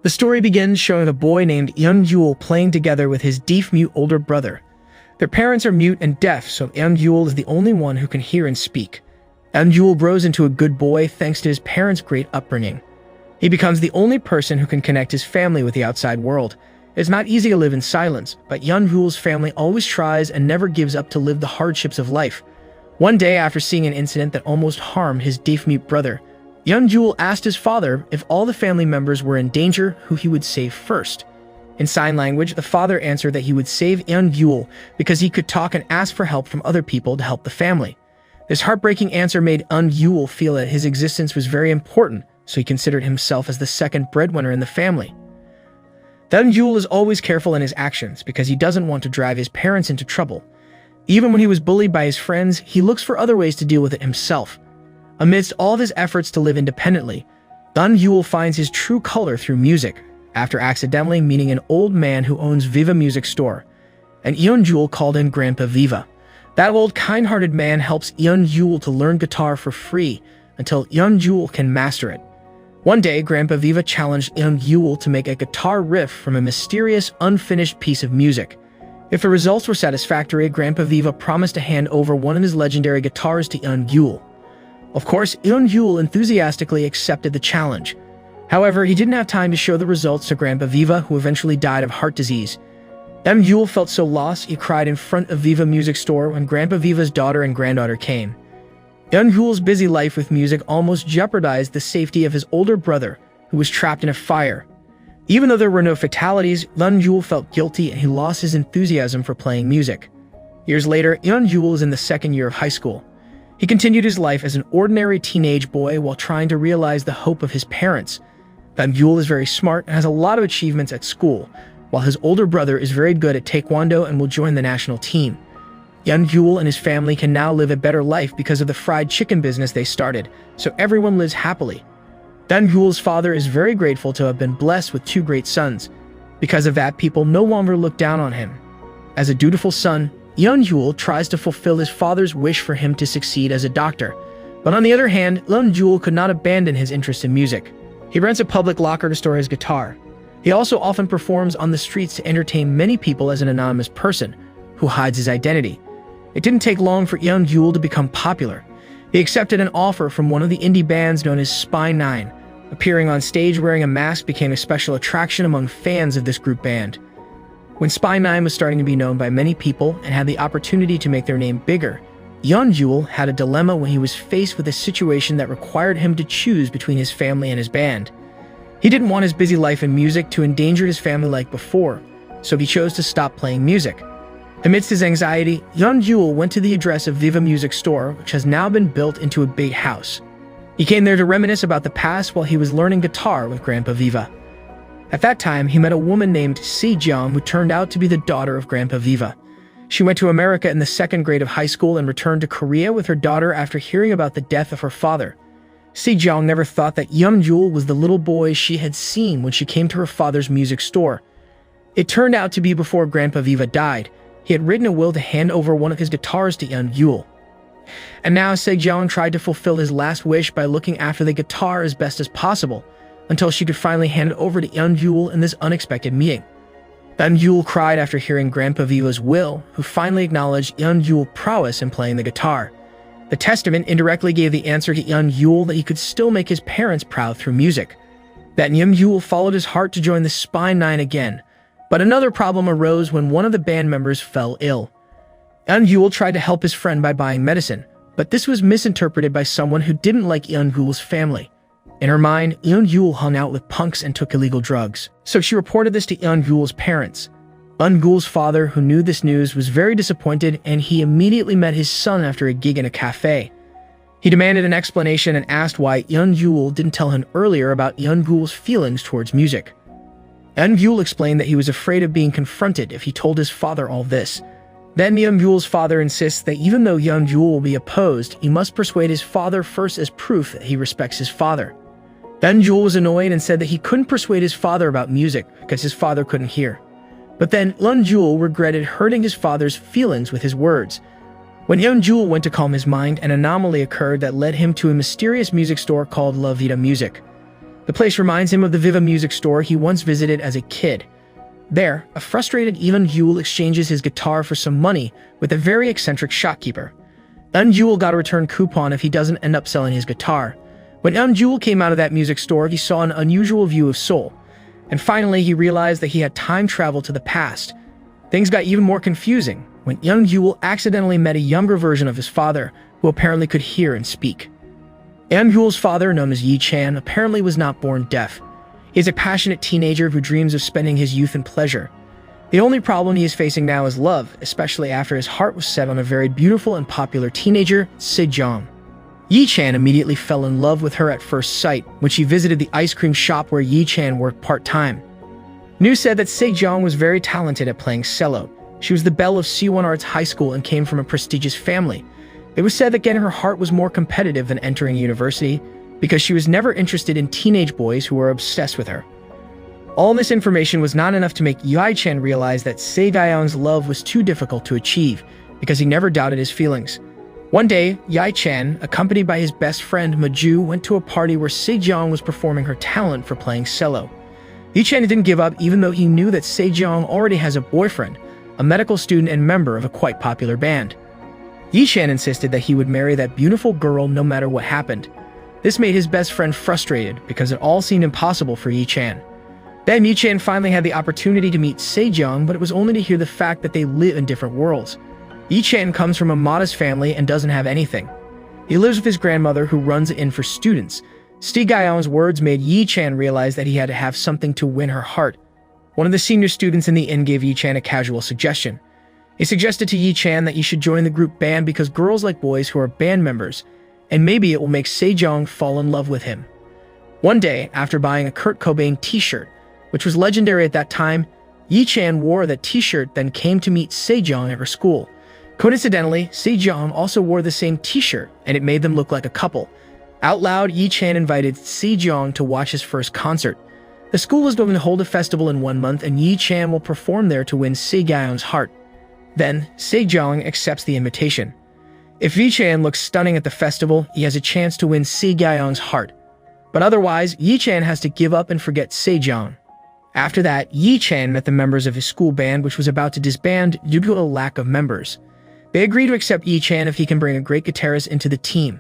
The story begins showing a boy named Yeon-jul playing together with his deaf-mute older brother. Their parents are mute and deaf, so Yeon-jul is the only one who can hear and speak. Yeon-jul grows into a good boy thanks to his parents' great upbringing. He becomes the only person who can connect his family with the outside world. It's not easy to live in silence, but Yeon-jul's family always tries and never gives up to live the hardships of life. One day, after seeing an incident that almost harmed his deaf-mute brother, Yeon-jul asked his father if all the family members were in danger, who he would save first. In sign language, the father answered that he would save Yeon-jul because he could talk and ask for help from other people to help the family. This heartbreaking answer made Yeon-jul feel that his existence was very important, so he considered himself as the second breadwinner in the family. Yeon-jul is always careful in his actions because he doesn't want to drive his parents into trouble. Even when he was bullied by his friends, he looks for other ways to deal with it himself. Amidst all of his efforts to live independently, Yeon-jul finds his true color through music, after accidentally meeting an old man who owns Viva Music Store, and Yeon-jul called him Grandpa Viva. That old kind-hearted man helps Yeon-jul to learn guitar for free until Yeon-jul can master it. One day, Grandpa Viva challenged Yeon-jul to make a guitar riff from a mysterious, unfinished piece of music. If the results were satisfactory, Grandpa Viva promised to hand over one of his legendary guitars to Yeon-jul. Of course, Yeon-jul enthusiastically accepted the challenge. However, he didn't have time to show the results to Grandpa Viva, who eventually died of heart disease. Yeon-jul felt so lost, he cried in front of Viva Music Store when Grandpa Viva's daughter and granddaughter came. Yeon-jul's busy life with music almost jeopardized the safety of his older brother, who was trapped in a fire. Even though there were no fatalities, Yeon-jul felt guilty and he lost his enthusiasm for playing music. Years later, Yeon-jul is in the second year of high school. He continued his life as an ordinary teenage boy while trying to realize the hope of his parents. Yeon-jul is very smart and has a lot of achievements at school, while his older brother is very good at taekwondo and will join the national team. Yeon-jul and his family can now live a better life because of the fried chicken business they started, so everyone lives happily. Yeon-jul's father is very grateful to have been blessed with two great sons. Because of that, people no longer look down on him. As a dutiful son, Yeon-jul tries to fulfill his father's wish for him to succeed as a doctor. But on the other hand, Yeon-jul could not abandon his interest in music. He rents a public locker to store his guitar. He also often performs on the streets to entertain many people as an anonymous person who hides his identity. It didn't take long for Yeon-jul to become popular. He accepted an offer from one of the indie bands known as Spy 9. Appearing on stage wearing a mask became a special attraction among fans of this group band. When Spy 9 was starting to be known by many people and had the opportunity to make their name bigger, Yeon-jul had a dilemma when he was faced with a situation that required him to choose between his family and his band. He didn't want his busy life in music to endanger his family like before, so he chose to stop playing music. Amidst his anxiety, Yeon-jul went to the address of Viva Music Store, which has now been built into a big house. He came there to reminisce about the past while he was learning guitar with Grandpa Viva. At that time, he met a woman named Si-jeong who turned out to be the daughter of Grandpa Viva. She went to America in the second grade of high school and returned to Korea with her daughter after hearing about the death of her father. Si-jeong never thought that Yeon-jul was the little boy she had seen when she came to her father's music store. It turned out to be before Grandpa Viva died. He had written a will to hand over one of his guitars to Yeon-jul. And now Si-jeong tried to fulfill his last wish by looking after the guitar as best as possible, until she could finally hand it over to Yeon-jul in this unexpected meeting. Yeon-jul cried after hearing Grandpa Viva's will, who finally acknowledged Yeon-jul's prowess in playing the guitar. The testament indirectly gave the answer to Yeon-jul that he could still make his parents proud through music. That Yeon-jul followed his heart to join the Spy 9 again, but another problem arose when one of the band members fell ill. Yeon-jul tried to help his friend by buying medicine, but this was misinterpreted by someone who didn't like Yeon-jul's family. In her mind, Yeon-jul hung out with punks and took illegal drugs, so she reported this to Yeon-jul's parents. Yeon-jul's father, who knew this news, was very disappointed, and he immediately met his son after a gig in a cafe. He demanded an explanation and asked why Yeon-jul didn't tell him earlier about Yeon-jul's feelings towards music. Yeon-jul explained that he was afraid of being confronted if he told his father all this. Then Yeon-jul's father insists that even though Yeon-jul will be opposed, he must persuade his father first as proof that he respects his father. Yeon-jul was annoyed and said that he couldn't persuade his father about music because his father couldn't hear. But then Yeon-jul regretted hurting his father's feelings with his words. When Yeon-jul went to calm his mind, an anomaly occurred that led him to a mysterious music store called La Vida Music. The place reminds him of the Viva music store he once visited as a kid. There, a frustrated Eun-Yul exchanges his guitar for some money with a very eccentric shopkeeper. Eun-Yul got a return coupon if he doesn't end up selling his guitar. When Eun-Yul came out of that music store, he saw an unusual view of Seoul. And finally, he realized that he had time travel to the past. Things got even more confusing when Eun-Yul accidentally met a younger version of his father, who apparently could hear and speak. Eun-Yul's father, known as Yi-chan, apparently was not born deaf. He is a passionate teenager who dreams of spending his youth in pleasure. The only problem he is facing now is love, especially after his heart was set on a very beautiful and popular teenager, Sejong. Yi-chan immediately fell in love with her at first sight when she visited the ice cream shop where Yi-chan worked part-time. News said that Sejong was very talented at playing cello. She was the belle of C1 Arts High School and came from a prestigious family. It was said that getting her heart was more competitive than entering university because she was never interested in teenage boys who were obsessed with her. All this information was not enough to make Yi-chan realize that Sejong's love was too difficult to achieve because he never doubted his feelings. One day, Yi-chan, accompanied by his best friend Maju, went to a party where Sejong was performing her talent for playing cello. Yi-chan didn't give up even though he knew that Sejong already has a boyfriend, a medical student and member of a quite popular band. Yi-chan insisted that he would marry that beautiful girl no matter what happened. This made his best friend frustrated because it all seemed impossible for Yi-chan. Then Yi-chan finally had the opportunity to meet Sejong, but it was only to hear the fact that they live in different worlds. Yi-chan comes from a modest family and doesn't have anything. He lives with his grandmother who runs an inn for students. Sejong's words made Yi-chan realize that he had to have something to win her heart. One of the senior students in the inn gave Yi-chan a casual suggestion. He suggested to Yi-chan that he should join the group band because girls like boys who are band members, and maybe it will make Sejong fall in love with him. One day, after buying a Kurt Cobain t-shirt, which was legendary at that time, Yi-chan wore that t-shirt then came to meet Sejong at her school. Coincidentally, Sejong also wore the same t-shirt, and it made them look like a couple. Out loud, Yi-chan invited Sejong to watch his first concert. The school is going to hold a festival in 1 month, and Yi-chan will perform there to win Sejong's heart. Then, Sejong accepts the invitation. If Yi-chan looks stunning at the festival, he has a chance to win Sejong's heart. But otherwise, Yi-chan has to give up and forget Sejong. After that, Yi-chan met the members of his school band, which was about to disband due to a lack of members. They agree to accept Yi-chan if he can bring a great guitarist into the team.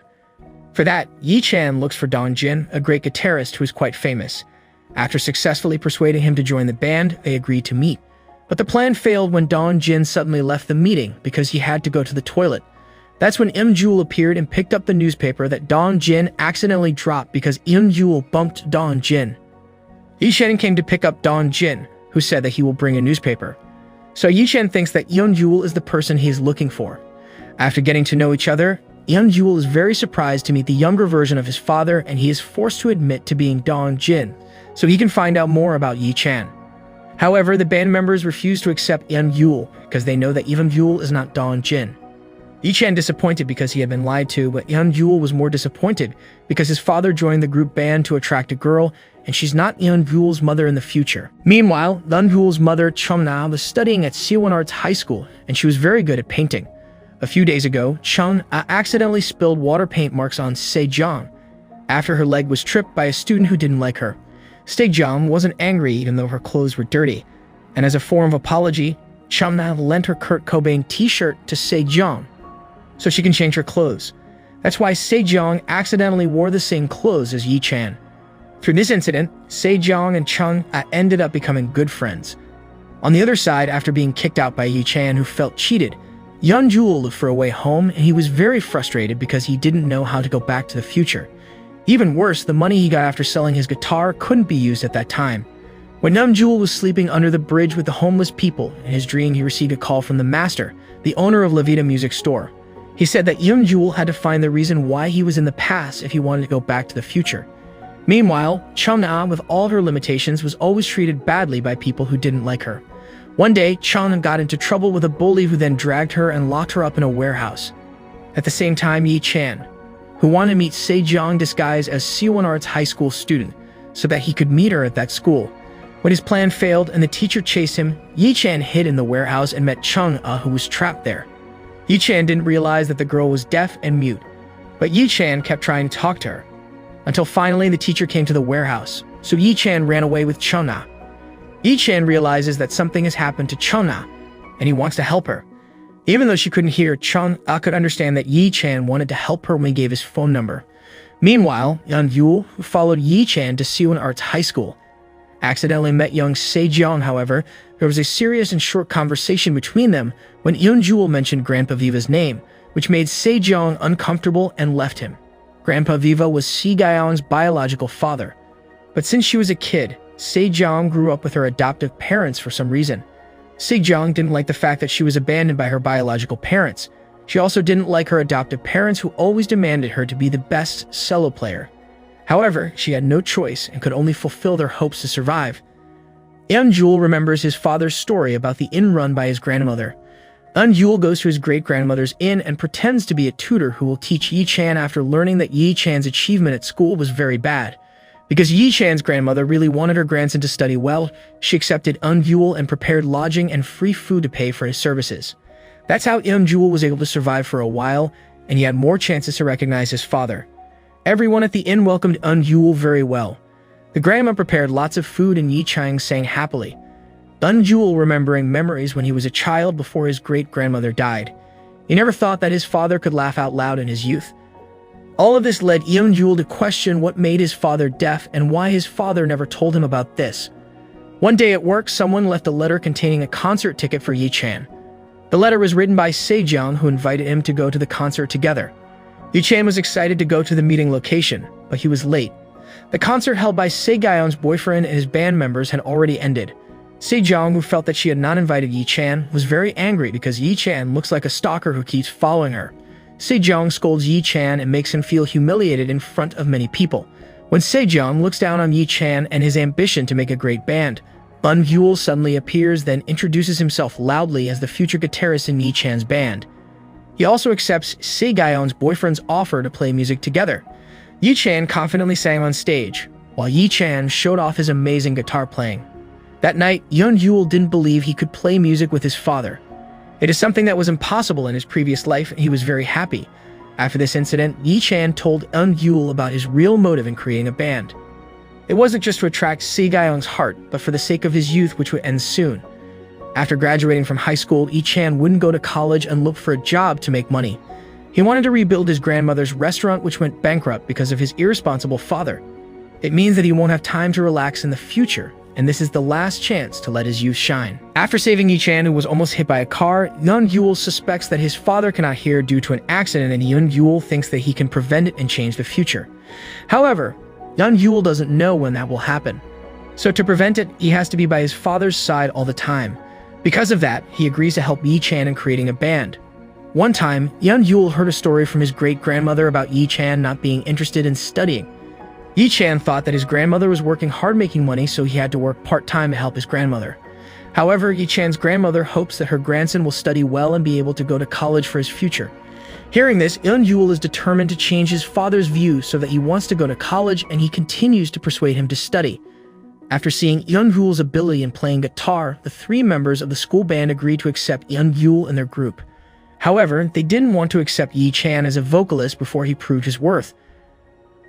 For that, Yi-chan looks for Dong-jin, a great guitarist who is quite famous. After successfully persuading him to join the band, they agreed to meet. But the plan failed when Dong-jin suddenly left the meeting because he had to go to the toilet. That's when Eun-jul appeared and picked up the newspaper that Dong-jin accidentally dropped because Eun-jul bumped Dong-jin. Yi-chan came to pick up Dong-jin, who said that he will bring a newspaper. So Yi-chan thinks that Eun-jul is the person he is looking for. After getting to know each other, Eun-jul is very surprised to meet the younger version of his father, and he is forced to admit to being Dong-jin, so he can find out more about Yi-chan. However, the band members refuse to accept Eun-jul because they know that Eun-jul is not Dong-jin. Yi-chan disappointed because he had been lied to, but Eun-jul was more disappointed because his father joined the group band to attract a girl, and she's not Eun-jul's mother in the future. Meanwhile, Eun-jul's mother, Chung-na, was studying at C1 Arts High School, and she was very good at painting. A few days ago, Chung-na accidentally spilled water paint marks on Sejong after her leg was tripped by a student who didn't like her. Sejong wasn't angry even though her clothes were dirty, and as a form of apology, Chung-na lent her Kurt Cobain t-shirt to Sejong so she can change her clothes. That's why Sejong accidentally wore the same clothes as Yi-chan. Through this incident, Sejong and Chung-na ended up becoming good friends. On the other side, after being kicked out by Yi-chan, who felt cheated, Eun-jul looked for a way home, and he was very frustrated because he didn't know how to go back to the future. Even worse, the money he got after selling his guitar couldn't be used at that time. When Eun-jul was sleeping under the bridge with the homeless people, in his dream he received a call from the master, the owner of Levita Music Store. He said that Eun-jul had to find the reason why he was in the past if he wanted to go back to the future. Meanwhile, Chung-na, with all her limitations, was always treated badly by people who didn't like her. One day, Chung got into trouble with a bully who then dragged her and locked her up in a warehouse. At the same time, Yi-chan, who wanted to meet Sejong disguised as C1 Arts High School student so that he could meet her at that school. When his plan failed and the teacher chased him, Yi-chan hid in the warehouse and met Chung-na, who was trapped there. Yi-chan didn't realize that the girl was deaf and mute, but Yi-chan kept trying to talk to her. until finally the teacher came to the warehouse, so Yi-chan ran away with Chona. Yi-chan realizes that something has happened to Chona, and he wants to help her. Even though she couldn't hear, Chona could understand that Yi-chan wanted to help her when he gave his phone number. Meanwhile, Yeon-yul, who followed Yi-chan to Seoul Arts High School, accidentally met young Se-jeong. However, there was a serious and short conversation between them when Yeon-yul mentioned Grandpa Viva's name, which made Se-jeong uncomfortable and left him. Grandpa Viva was Se-gyeong's biological father, but since she was a kid, Se-jeong grew up with her adoptive parents for some reason. Se-jeong didn't like the fact that she was abandoned by her biological parents. She also didn't like her adoptive parents, who always demanded her to be the best cello player. However, she had no choice and could only fulfill their hopes to survive. Yeon-jul remembers his father's story about the inn run by his grandmother. Yeon-jul goes to his great-grandmother's inn and pretends to be a tutor who will teach Yi-chan after learning that Yi-chan's achievement at school was very bad. Because Yi-chan's grandmother really wanted her grandson to study well, she accepted Yeon-jul and prepared lodging and free food to pay for his services. That's how Yeon-jul was able to survive for a while, and he had more chances to recognize his father. Everyone at the inn welcomed Yeon-jul very well. The grandma prepared lots of food and Yi-chan sang happily. Yeon-jul remembering memories when he was a child before his great-grandmother died. He never thought that his father could laugh out loud in his youth. All of this led Yeon-jul to question what made his father deaf and why his father never told him about this. One day at work, someone left a letter containing a concert ticket for Yi-chan. The letter was written by Se-jeong, who invited him to go to the concert together. Yi-chan was excited to go to the meeting location, but he was late. The concert held by Se-gyeong's boyfriend and his band members had already ended. Se-jeong, who felt that she had not invited Yi-chan, was very angry because Yi-chan looks like a stalker who keeps following her. Se-jeong scolds Yi-chan and makes him feel humiliated in front of many people. When Se-jeong looks down on Yi-chan and his ambition to make a great band, Yeon-jul suddenly appears, then introduces himself loudly as the future guitarist in Yi-chan's band. He also accepts Se-gyeong's boyfriend's offer to play music together. Yi-chan confidently sang on stage, while Yi-chan showed off his amazing guitar playing. That night, Yeon-jul didn't believe he could play music with his father. It is something that was impossible in his previous life, and he was very happy. After this incident, Yi-chan told Yeon-jul about his real motive in creating a band. It wasn't just to attract Se-gyeong's heart, but for the sake of his youth, which would end soon. After graduating from high school, Yi-chan wouldn't go to college and look for a job to make money. He wanted to rebuild his grandmother's restaurant, which went bankrupt because of his irresponsible father. It means that he won't have time to relax in the future, and this is the last chance to let his youth shine. After saving Yi-chan, who was almost hit by a car, Yeon-jul suspects that his father cannot hear due to an accident, and Yeon-jul thinks that he can prevent it and change the future. However, Yeon-jul doesn't know when that will happen. So to prevent it, he has to be by his father's side all the time. Because of that, he agrees to help Yi-chan in creating a band. One time, Yeon-jul heard a story from his great-grandmother about Yi-chan not being interested in studying. Yi-chan thought that his grandmother was working hard making money, so he had to work part-time to help his grandmother. However, Yi-chan's grandmother hopes that her grandson will study well and be able to go to college for his future. Hearing this, Yeon-jul is determined to change his father's view so that he wants to go to college, and he continues to persuade him to study. After seeing Yeon-jul's ability in playing guitar, the three members of the school band agreed to accept Yeon-jul in their group. However, they didn't want to accept Yi-chan as a vocalist before he proved his worth.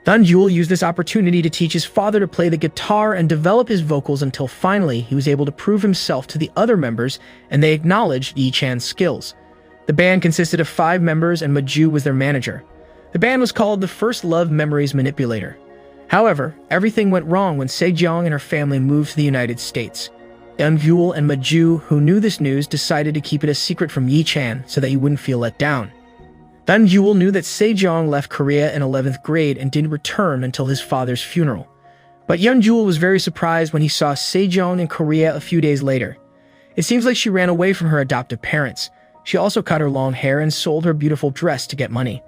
Yeon-jul used this opportunity to teach his father to play the guitar and develop his vocals until finally he was able to prove himself to the other members, and they acknowledged Yi-chan's skills. The band consisted of 5 members, and Maju was their manager. The band was called the First Love Memories Manipulator. However, everything went wrong when Se-jeong and her family moved to the United States. Yeon-jul and Maju, who knew this news, decided to keep it a secret from Yi-chan so that he wouldn't feel let down. Yeon-jul knew that Se-jeong left Korea in 11th grade and didn't return until his father's funeral. But Yeon-jul was very surprised when he saw Se-jeong in Korea a few days later. It seems like she ran away from her adoptive parents. She also cut her long hair and sold her beautiful dress to get money.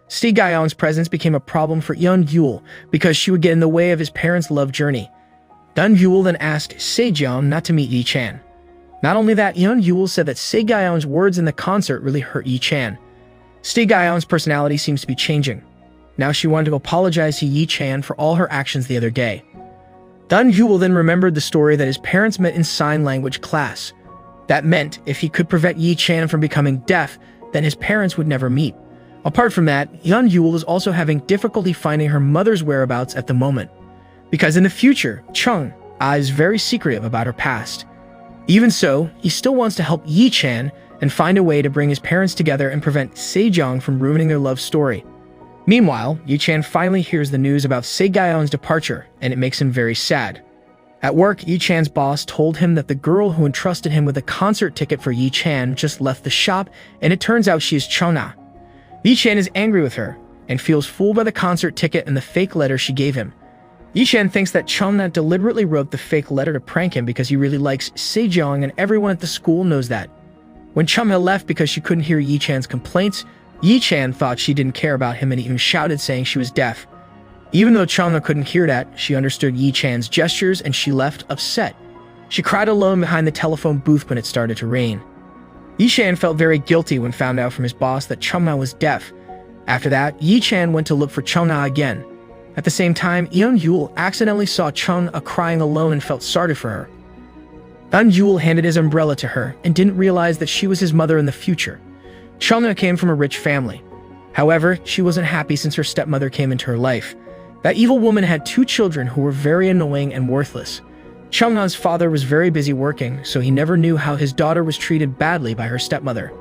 Se-gyeong's presence became a problem for Yeon-jul because she would get in the way of his parents' love journey. Yeon-jul then asked Se-jeong not to meet Yi-chan. Not only that, Yeon-jul said that Se-gyeong's words in the concert really hurt Yi-chan. Se-gyeong's personality seems to be changing. Now she wanted to apologize to Yi-chan for all her actions the other day. Yeon-jul then remembered the story that his parents met in sign language class. That meant if he could prevent Yi-chan from becoming deaf, then his parents would never meet. Apart from that, Yeon Yul is also having difficulty finding her mother's whereabouts at the moment, because in the future, Chung is very secretive about her past. Even so, he still wants to help Yi Chan and find a way to bring his parents together and prevent Sejong from ruining their love story. Meanwhile, Yi Chan finally hears the news about Se-gyeon's departure, and it makes him very sad. At work, Yi Chan's boss told him that the girl who entrusted him with a concert ticket for Yi Chan just left the shop, and it turns out she is Chona. Yi Chan is angry with her and feels fooled by the concert ticket and the fake letter she gave him. Yi Chan thinks that Chona deliberately wrote the fake letter to prank him because he really likes Sejong, and everyone at the school knows that. When Chona left because she couldn't hear Yi Chan's complaints, Yi Chan thought she didn't care about him and even shouted saying she was deaf. Even though Chona couldn't hear that, she understood Yi Chan's gestures and she left upset. She cried alone behind the telephone booth when it started to rain. Yi Chan felt very guilty when found out from his boss that Chona was deaf. After that, Yi Chan went to look for Chona again. At the same time, Yeon Yul accidentally saw Chona crying alone and felt sorry for her. Yeon Yul handed his umbrella to her and didn't realize that she was his mother in the future. Chona came from a rich family. However, she wasn't happy since her stepmother came into her life. That evil woman had 2 children who were very annoying and worthless. Chona's father was very busy working, so he never knew how his daughter was treated badly by her stepmother.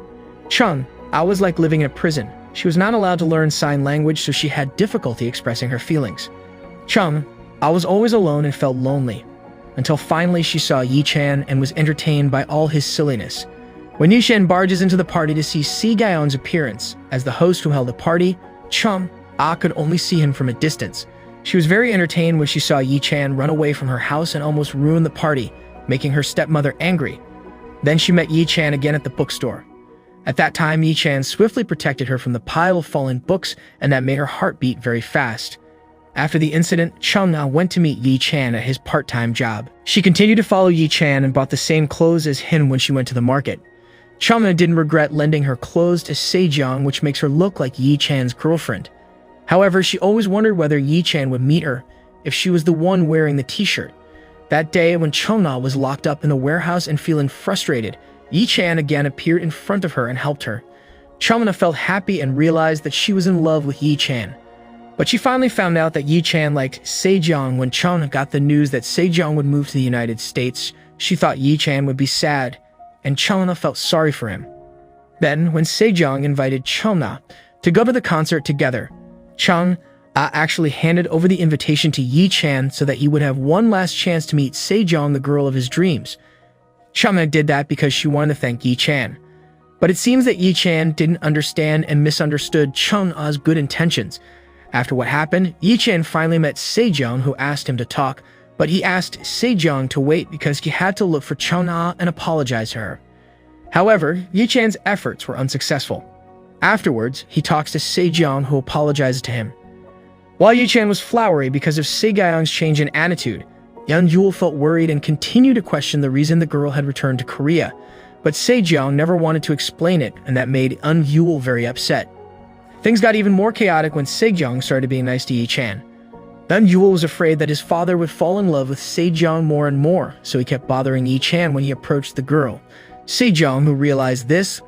Chona was like living in a prison. She was not allowed to learn sign language, so she had difficulty expressing her feelings. Chona was always alone and felt lonely, until finally she saw Yi Chan and was entertained by all his silliness. When Yi Chan barges into the party to see Se-gyeon's appearance as the host who held the party, Chona could only see him from a distance. She was very entertained when she saw Yi Chan run away from her house and almost ruin the party, making her stepmother angry. Then she met Yi Chan again at the bookstore. At that time, Yi Chan swiftly protected her from the pile of fallen books, and that made her heart beat very fast. After the incident, Chona went to meet Yi Chan at his part-time job. She continued to follow Yi Chan and bought the same clothes as him when she went to the market. Chona didn't regret lending her clothes to Sejong, which makes her look like Yi Chan's girlfriend. However, she always wondered whether Yi Chan would meet her if she was the one wearing the t-shirt. That day, when Chona was locked up in the warehouse and feeling frustrated, Yi Chan again appeared in front of her and helped her. Chona felt happy and realized that she was in love with Yi Chan. But she finally found out that Yi Chan liked Sejong. When Chona got the news that Sejong would move to the United States, she thought Yi Chan would be sad, and Chona felt sorry for him. Then, when Sejong invited Chona to go to the concert together, Chona actually handed over the invitation to Yi Chan so that he would have one last chance to meet Sejong, the girl of his dreams. Chona did that because she wanted to thank Yi Chan. But it seems that Yi Chan didn't understand and misunderstood Chona's good intentions. After what happened, Yi Chan finally met Sejong, who asked him to talk, but he asked Sejong to wait because he had to look for Chona and apologize to her. However, Yi Chan's efforts were unsuccessful. Afterwards, he talks to Sejong, who apologizes to him. While Yi Chan was flowery because of Se-gyeon's change in attitude, Yeon Yul felt worried and continued to question the reason the girl had returned to Korea, but Sejong never wanted to explain it, and that made Yeon Yul very upset. Things got even more chaotic when Sejong started being nice to Yi Chan. Yeon Yul was afraid that his father would fall in love with Sejong more and more, so he kept bothering Yi Chan when he approached the girl. Sejong, who realized this,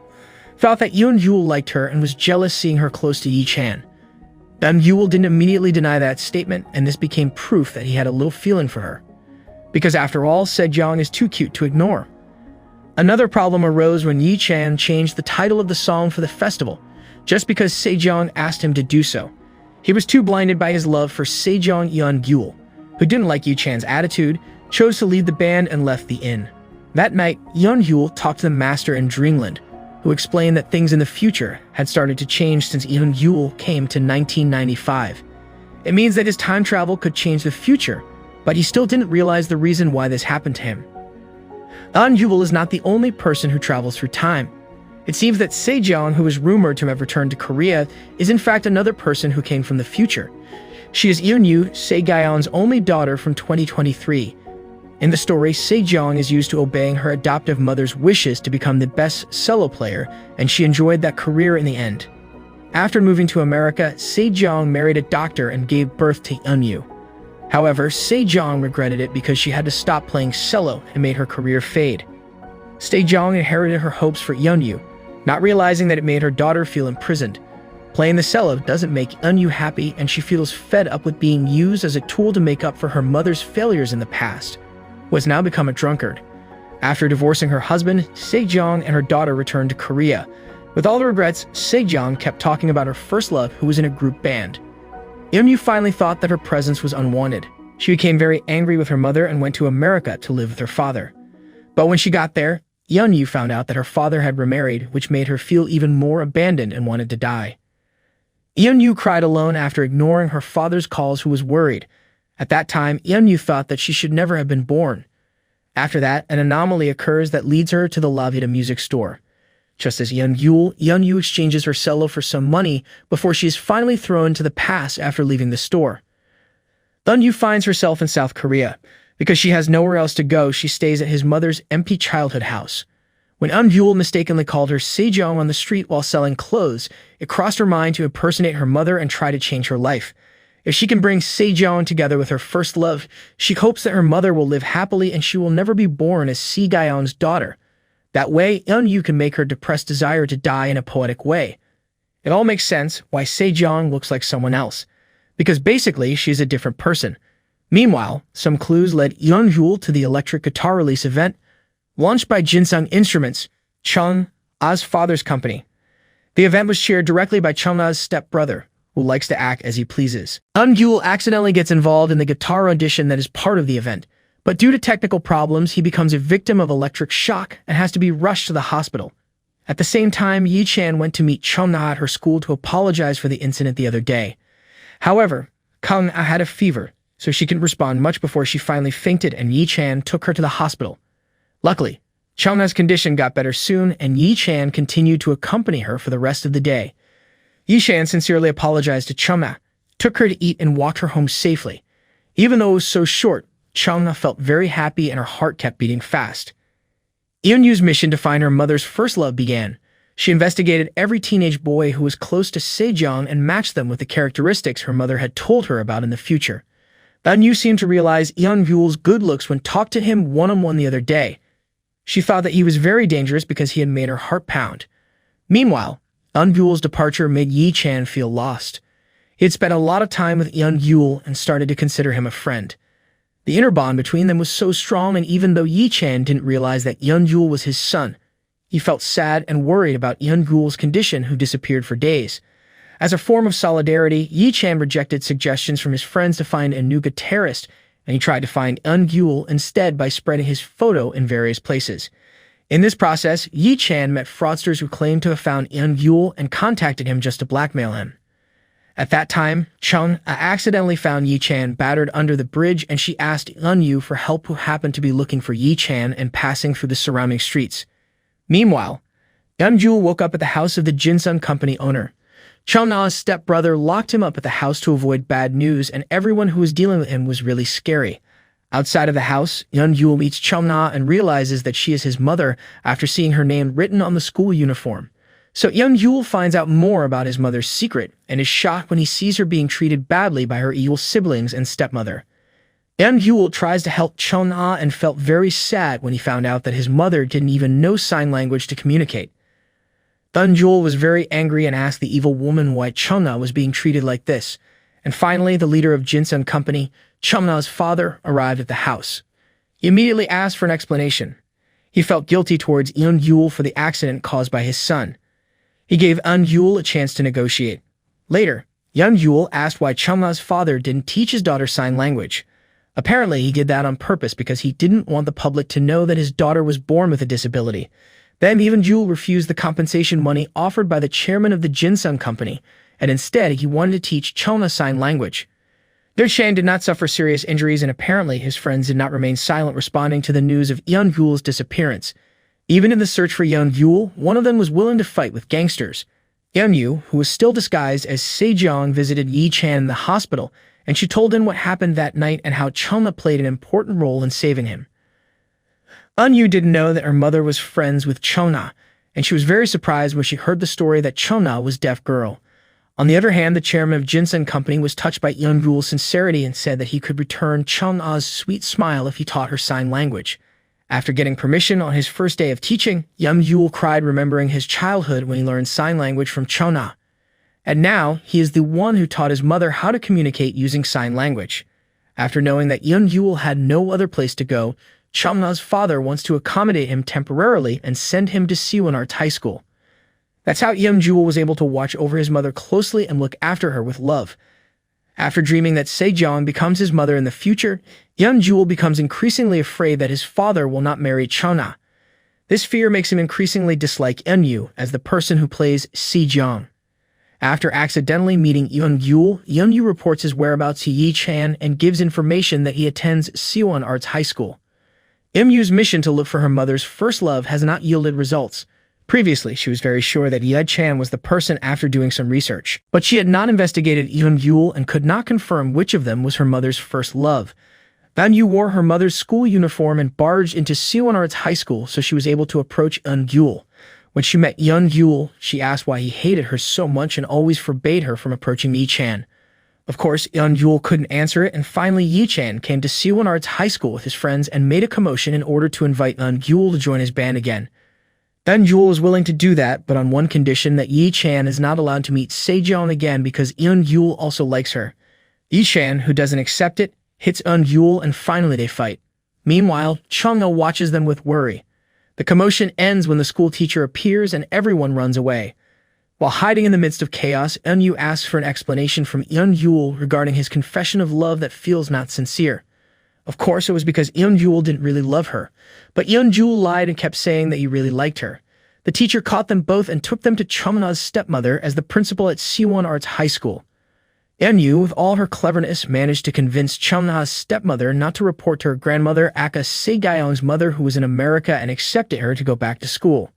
thought that Yeon Yul liked her and was jealous seeing her close to Yi Chan. Yeon Yul didn't immediately deny that statement, and this became proof that he had a little feeling for her. Because after all, Sejong is too cute to ignore. Another problem arose when Yi Chan changed the title of the song for the festival, just because Sejong asked him to do so. He was too blinded by his love for Sejong. Yeon Yul, who didn't like Yi Chan's attitude, chose to leave the band and left the inn. That night, Yeon Yul talked to the master in Dreamland, who explained that things in the future had started to change since Yeon Yul came to 1995. It means that his time travel could change the future, but he still didn't realize the reason why this happened to him. Yeon Yul is not the only person who travels through time. It seems that Sejong, who is rumored to have returned to Korea, is in fact another person who came from the future. She is Eun-yu, Se-gyeon's only daughter from 2023. In the story, Sejong is used to obeying her adoptive mother's wishes to become the best cello player, and she enjoyed that career in the end. After moving to America, Sejong married a doctor and gave birth to Eun-yu. However, Sejong regretted it because she had to stop playing cello and made her career fade. Sejong inherited her hopes for Eun-yu, not realizing that it made her daughter feel imprisoned. Playing the cello doesn't make Eunyu happy, and she feels fed up with being used as a tool to make up for her mother's failures in the past, who has now become a drunkard. After divorcing her husband, Sejong and her daughter returned to Korea. With all the regrets, Sejong kept talking about her first love, who was in a group band. Eunyu finally thought that her presence was unwanted. She became very angry with her mother and went to America to live with her father. But when she got there, Eunyu found out that her father had remarried, which made her feel even more abandoned and wanted to die. Eunyu cried alone after ignoring her father's calls, who was worried. At that time, Eunyu thought that she should never have been born. After that, an anomaly occurs that leads her to the La Vida music store. Just as Eunyu exchanges her cello for some money before she is finally thrown to the past after leaving the store. Eunyu finds herself in South Korea. Because she has nowhere else to go, she stays at his mother's empty childhood house. When Eunyu mistakenly called her Sejong on the street while selling clothes, it crossed her mind to impersonate her mother and try to change her life. If she can bring Sejong together with her first love, she hopes that her mother will live happily and she will never be born as Si-gyeon's daughter. That way, Eunyu can make her depressed desire to die in a poetic way. It all makes sense why Sejong looks like someone else, because basically she's a different person. Meanwhile, some clues led Eunyu to the electric guitar release event, launched by Jinsung Instruments, Chung-a's father's company. The event was chaired directly by Chung-a's stepbrother, who likes to act as he pleases. Eunyu accidentally gets involved in the guitar audition that is part of the event, but due to technical problems, he becomes a victim of electric shock and has to be rushed to the hospital. At the same time, Yi-chan went to meet Chung-a at her school to apologize for the incident the other day. However, Chung-a had a fever, so she couldn't respond much before she finally fainted and Yi-chan took her to the hospital. Luckily, Chung-a's condition got better soon and Yi-chan continued to accompany her for the rest of the day. Yi-chan sincerely apologized to Chung-a, took her to eat and walked her home safely. Even though it was so short, Chung-a felt very happy and her heart kept beating fast. Eun-yu's mission to find her mother's first love began. She investigated every teenage boy who was close to Sejong and matched them with the characteristics her mother had told her about in the future. Eun-yu seemed to realize Eun-yu's good looks when talked to him one-on-one the other day. She thought that he was very dangerous because he had made her heart pound. Meanwhile, Eun-yu's departure made Yi-chan feel lost. He had spent a lot of time with Eun-yu and started to consider him a friend. The inner bond between them was so strong, and even though Yi-chan didn't realize that Eun-yu was his son, he felt sad and worried about Eun-yu's condition, who disappeared for days. As a form of solidarity, Yi-chan rejected suggestions from his friends to find a new guitarist, and he tried to find Eun-yu instead by spreading his photo in various places. In this process, Yi-chan met fraudsters who claimed to have found Eun-yu and contacted him just to blackmail him. At that time, Chung accidentally found Yi-chan battered under the bridge, and she asked Eun-yu for help, who happened to be looking for Yi-chan and passing through the surrounding streets. Meanwhile, Eun-yu woke up at the house of the Jinsung company owner. Chung-a's stepbrother locked him up at the house to avoid bad news, and everyone who was dealing with him was really scary. Outside of the house, Eun-yu meets Chung-a and realizes that she is his mother after seeing her name written on the school uniform. So Eun-yu finds out more about his mother's secret and is shocked when he sees her being treated badly by her evil siblings and stepmother. Eun-yu tries to help Chung-a and felt very sad when he found out that his mother didn't even know sign language to communicate. Eun-yu was very angry and asked the evil woman why Chung-a was being treated like this. And finally, the leader of Jinsung Company, Chung-a's father, arrived at the house. He immediately asked for an explanation. He felt guilty towards Eun-yu for the accident caused by his son. He gave Eun-yu a chance to negotiate. Later, Eun-yu asked why Chung-a's father didn't teach his daughter sign language. Apparently, he did that on purpose because he didn't want the public to know that his daughter was born with a disability. Then Eun-yu refused the compensation money offered by the chairman of the Jinsung Company, and instead he wanted to teach Chung-a sign language. Their Chan did not suffer serious injuries, and apparently his friends did not remain silent responding to the news of Eun-yu's disappearance. Even in the search for Eun-yu, one of them was willing to fight with gangsters. Eun-yu, who was still disguised as Sejong, visited Yi-chan in the hospital, and she told him what happened that night and how Chung-a played an important role in saving him. Eun-yu didn't know that her mother was friends with Chung-a, and she was very surprised when she heard the story that Chung-a was a deaf girl. On the other hand, the chairman of Jinsung Company was touched by Eun-yu's sincerity and said that he could return Chung-a's sweet smile if he taught her sign language. After getting permission on his first day of teaching, Eun-yu cried, remembering his childhood when he learned sign language from Chung-a. And now, he is the one who taught his mother how to communicate using sign language. After knowing that Yul had no other place to go, Chungna's father wants to accommodate him temporarily and send him to Siwon Arts High School. That's how Yul was able to watch over his mother closely and look after her with love. After dreaming that Sejong becomes his mother in the future, Yul becomes increasingly afraid that his father will not marry Chungna. This fear makes him increasingly dislike Eunyu as the person who plays Sejong. After accidentally meeting Yul reports his whereabouts to Yi-chan and gives information that he attends Siwon Arts High School. Eunyu's mission to look for her mother's first love has not yielded results. Previously, she was very sure that Yi-chan was the person after doing some research, but she had not investigated Yul and could not confirm which of them was her mother's first love. Yul wore her mother's school uniform and barged into Siwon Arts High School so she was able to approach Yul. When she met Yul, she asked why he hated her so much and always forbade her from approaching Yi-chan. Of course, Yul couldn't answer it, and finally Yi-chan came to Siwon Arts High School with his friends and made a commotion in order to invite Yul to join his band again. Yul is willing to do that, but on one condition that Yi-chan is not allowed to meet Sejong again because Yul also likes her. Yi-chan, who doesn't accept it, hits Yul and finally they fight. Meanwhile, Chungna watches them with worry. The commotion ends when the school teacher appears and everyone runs away. While hiding in the midst of chaos, Eunyu asks for an explanation from Yul regarding his confession of love that feels not sincere. Of course, it was because Yul didn't really love her, but Yul lied and kept saying that he really liked her. The teacher caught them both and took them to Chungna's stepmother as the principal at Siwon Arts High School. Eunyu, with all her cleverness, managed to convince Chungna's stepmother not to report to her grandmother Aka Segyeong's mother who was in America and accepted her to go back to school.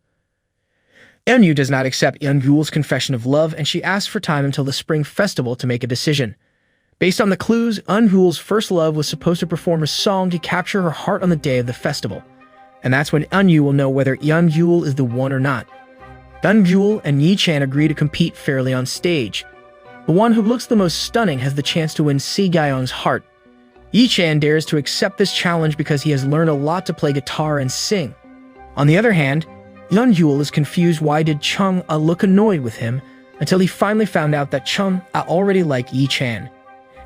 Eunyu does not accept Yul's confession of love and she asks for time until the spring festival to make a decision. Based on the clues, Yul's first love was supposed to perform a song to capture her heart on the day of the festival. And that's when Eunyu will know whether Yul is the one or not. Yul and Yi-chan agree to compete fairly on stage. The one who looks the most stunning has the chance to win Segyeong's heart. Yi-chan dares to accept this challenge because he has learned a lot to play guitar and sing. On the other hand, Yul is confused why did Chungna look annoyed with him until he finally found out that Chungna already liked Yi-chan,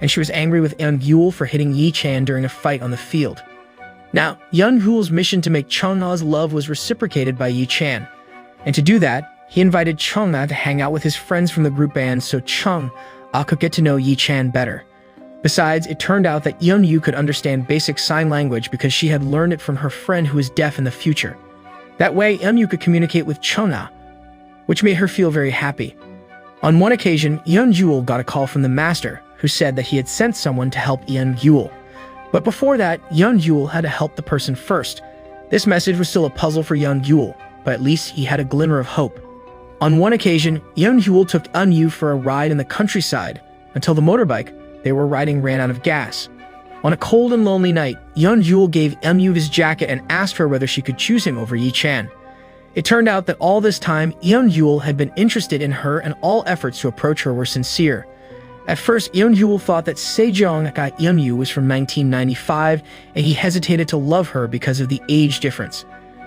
and she was angry with Yul for hitting Yi-chan during a fight on the field. Now, Yul's mission to make Chungna's love was reciprocated by Yi-chan, and to do that, he invited Chungna to hang out with his friends from the group band so Chungna could get to know Yi-chan better. Besides, it turned out that Eunyu could understand basic sign language because she had learned it from her friend who was deaf in the future. That way, Eunyu could communicate with Chungna, which made her feel very happy. On one occasion, Yul got a call from the master, who said that he had sent someone to help Yul. But before that, Yul had to help the person first. This message was still a puzzle for Yul, but at least he had a glimmer of hope. On one occasion, Yul took Eunyu for a ride in the countryside, until the motorbike they were riding ran out of gas. On a cold and lonely night, Yul gave Eunyu his jacket and asked her whether she could choose him over Yi-chan. It turned out that all this time, Yul had been interested in her and all efforts to approach her were sincere. At first, Yul thought that Sejong got Eunyu was from 1995 and he hesitated to love her because of the age difference.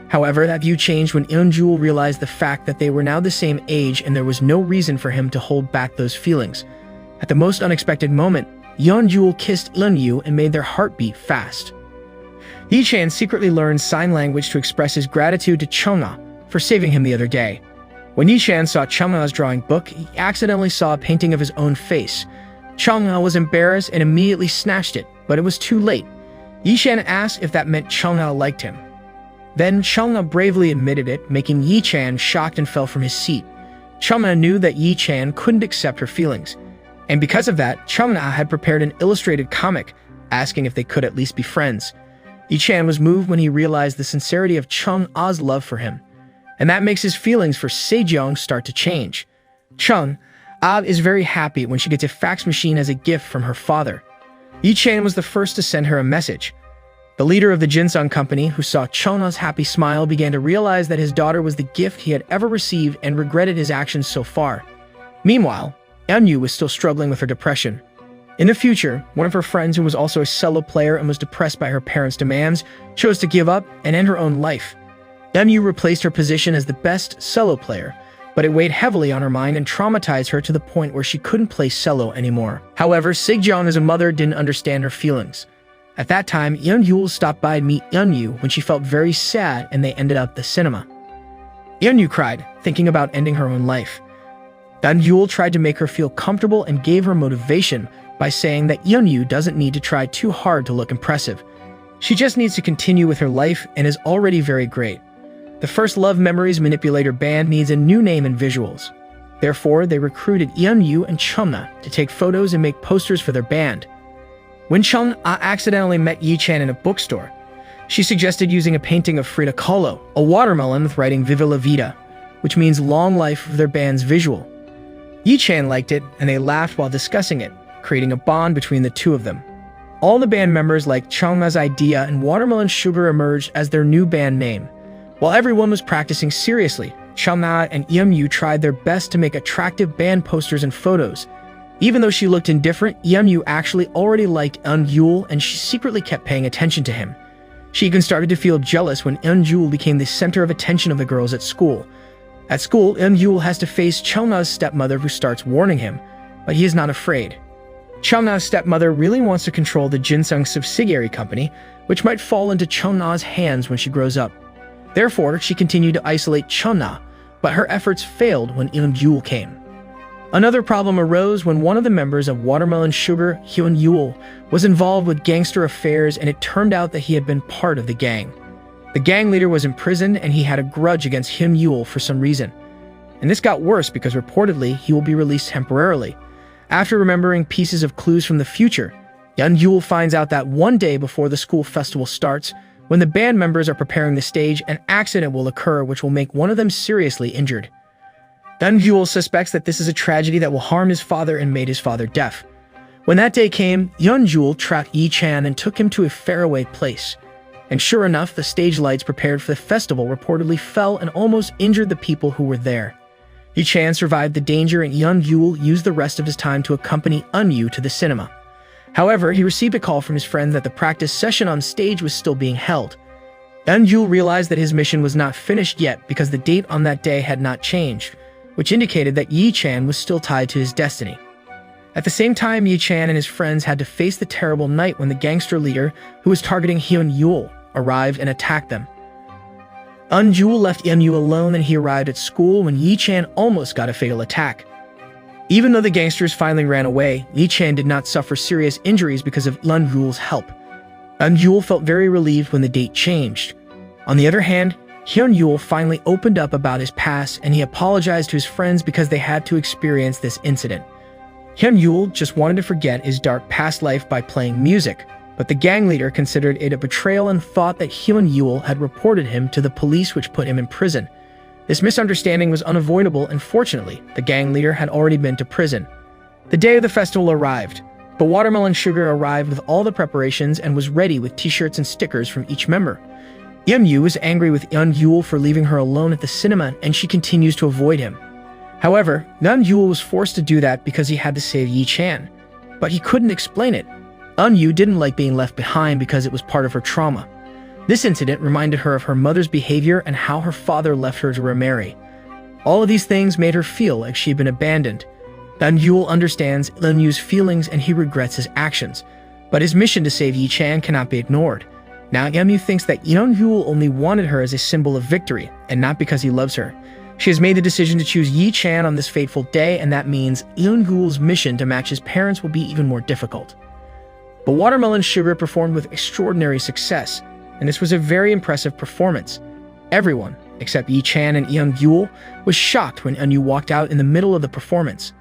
However, that view changed when Yul realized the fact that they were now the same age and there was no reason for him to hold back those feelings. At the most unexpected moment, Yul kissed Eunyu and made their heart beat fast. Yi-chan secretly learned sign language to express his gratitude to Chungna for saving him the other day. When Yi-chan saw Chungna's drawing book, he accidentally saw a painting of his own face. Chungna was embarrassed and immediately snatched it, but it was too late. Yi-chan asked if that meant Chungna liked him. Then Chungna bravely admitted it, making Yi-chan shocked and fell from his seat. Chungna knew that Yi-chan couldn't accept her feelings, and because of that, Chungna had prepared an illustrated comic, asking if they could at least be friends. Yi-chan was moved when he realized the sincerity of Chungna's love for him, and that makes his feelings for Sejong start to change. Chungna is very happy when she gets a fax machine as a gift from her father. Yi-chan was the first to send her a message. The leader of the ginseng company, who saw Chungna's happy smile, began to realize that his daughter was the gift he had ever received and regretted his actions so far. Meanwhile, Eunyu was still struggling with her depression. In the future, one of her friends who was also a cello player and was depressed by her parents' demands, chose to give up and end her own life. Eunyu replaced her position as the best cello player, but it weighed heavily on her mind and traumatized her to the point where she couldn't play cello anymore. However, Sejong as a mother didn't understand her feelings. At that time, Yeon-yul stopped by to meet Yeon-yu when she felt very sad and they ended up at the cinema. Yeon-yu cried, thinking about ending her own life. Yeon-yul tried to make her feel comfortable and gave her motivation by saying that Yeon-yu doesn't need to try too hard to look impressive. She just needs to continue with her life and is already very great. The First Love Memories Manipulator band needs a new name and visuals. Therefore, they recruited Yeon-yu and Chumna to take photos and make posters for their band. When Chumna accidentally met Yi-chan in a bookstore, she suggested using a painting of Frida Kahlo, a watermelon with writing Viva la Vida, which means long life for their band's visual. Yi-chan liked it, and they laughed while discussing it, creating a bond between the two of them. All the band members liked Chungna's idea, and Watermelon Sugar emerged as their new band name. While everyone was practicing seriously, Chungna and Yeon-yu tried their best to make attractive band posters and photos. Even though she looked indifferent, Yeon-yu actually already liked Yeon-yul, and she secretly kept paying attention to him. She even started to feel jealous when Yeon-yul became the center of attention of the girls at school. At school, Yeon-yul has to face Chungna's stepmother, who starts warning him, but he is not afraid. Chungna's stepmother really wants to control the Jinsung subsidiary company, which might fall into Chungna's hands when she grows up. Therefore, she continued to isolate Chungna, but her efforts failed when Yeon-yul came. Another problem arose when one of the members of Watermelon Sugar, Hyun-yul, was involved with gangster affairs, and it turned out that he had been part of the gang. The gang leader was imprisoned, and he had a grudge against Hyun-yul for some reason. And this got worse because reportedly he will be released temporarily. After remembering pieces of clues from the future, Yeon-yul finds out that one day before the school festival starts, when the band members are preparing the stage, an accident will occur which will make one of them seriously injured. Yeon-yul suspects that this is a tragedy that will harm his father and made his father deaf. When that day came, Yeon-yul tracked Yi-chan and took him to a faraway place. And sure enough, the stage lights prepared for the festival reportedly fell and almost injured the people who were there. Yi-chan survived the danger, and Yeon-yul used the rest of his time to accompany Eun-yu to the cinema. However, he received a call from his friend that the practice session on stage was still being held. Eun-yul realized that his mission was not finished yet because the date on that day had not changed, which indicated that Yi-chan was still tied to his destiny. At the same time, Yi-chan and his friends had to face the terrible night when the gangster leader, who was targeting Hyun-yul, arrived and attacked them. Eun-yul left Yeon-yu alone, and he arrived at school when Yi-chan almost got a fatal attack. Even though the gangsters finally ran away, Yi-chan did not suffer serious injuries because of Eun-yul's help. Eun-yul felt very relieved when the date changed. On the other hand, Hyun-yul finally opened up about his past, and he apologized to his friends because they had to experience this incident. Hyun-yul just wanted to forget his dark past life by playing music, but the gang leader considered it a betrayal and thought that Hyun-yul had reported him to the police, which put him in prison. This misunderstanding was unavoidable, and fortunately, the gang leader had already been to prison. The day of the festival arrived. The Watermelon Sugar arrived with all the preparations and was ready with t-shirts and stickers from each member. Yeon-yu was angry with Yeon-yul for leaving her alone at the cinema, and she continues to avoid him. However, Yeon-yul was forced to do that because he had to save Yi-chan, but he couldn't explain it. Eun-yu didn't like being left behind because it was part of her trauma. This incident reminded her of her mother's behavior and how her father left her to remarry. All of these things made her feel like she had been abandoned. Yeon-yul understands Eun-yu's feelings and he regrets his actions, but his mission to save Yi-chan cannot be ignored. Now Yeon-yu thinks that Yeon-yul only wanted her as a symbol of victory and not because he loves her. She has made the decision to choose Yi-chan on this fateful day, and that means Yeon-yul's mission to match his parents will be even more difficult. But Watermelon Sugar performed with extraordinary success, and this was a very impressive performance. Everyone, except Yi-chan and Yeon-yul, was shocked when Eun-yu walked out in the middle of the performance.